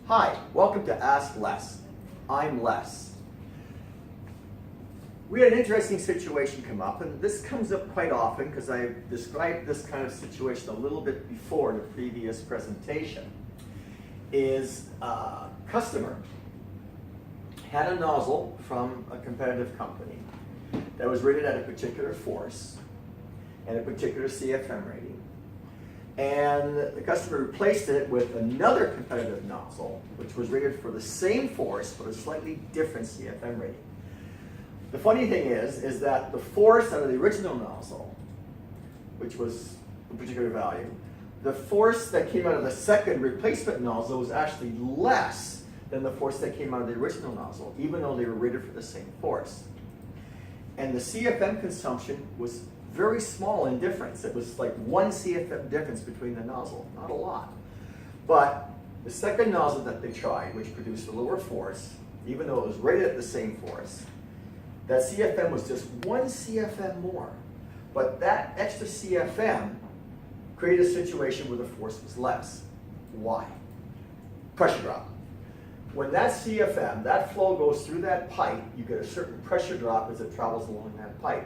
Hi, welcome to Ask Les. I'm Les. We had an interesting situation come up, and this comes up quite often because I described this kind of situation a little bit before in the previous presentation. Is a customer had a nozzle from a competitive company that was rated at a particular force and a particular CFM rating. And the customer replaced it with another competitive nozzle, which was rated for the same force, but a slightly different CFM rating. The funny thing is that the force out of the original nozzle, which was a particular value, the force that came out of the second replacement nozzle was actually less than the force that came out of the original nozzle, even though they were rated for the same force. And the CFM consumption was very small in difference. It was like 1 CFM difference between the nozzle, not a lot. But the second nozzle that they tried, which produced a lower force, even though it was rated at the same force, that CFM was just 1 CFM more. But that extra CFM created a situation where the force was less. Why? Pressure drop. When that CFM, that flow goes through that pipe, you get a certain pressure drop as it travels along that pipe.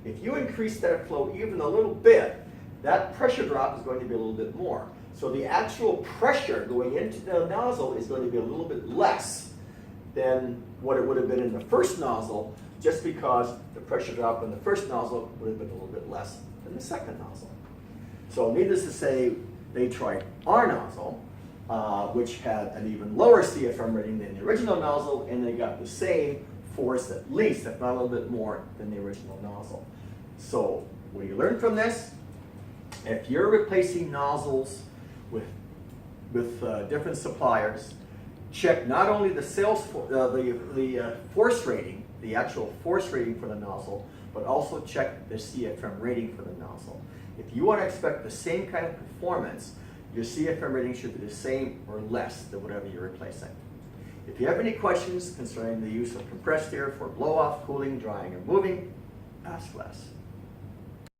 If you increase that flow even a little bit, that pressure drop is going to be a little bit more. So the actual pressure going into the nozzle is going to be a little bit less than what it would have been in the first nozzle, just because the pressure drop in the first nozzle would have been a little bit less than the second nozzle. So needless to say, they tried our nozzle, which had an even lower CFM rating than the original nozzle, and they got the same force at least, if not a little bit more, than the original nozzle. So what do you learn from this? If you're replacing nozzles with different suppliers, check not only the force rating, the actual force rating for the nozzle, but also check the CFM rating for the nozzle. If you want to expect the same kind of performance, your CFM rating should be the same or less than whatever you're replacing. If you have any questions concerning the use of compressed air for blow-off, cooling, drying, and moving, ask Les.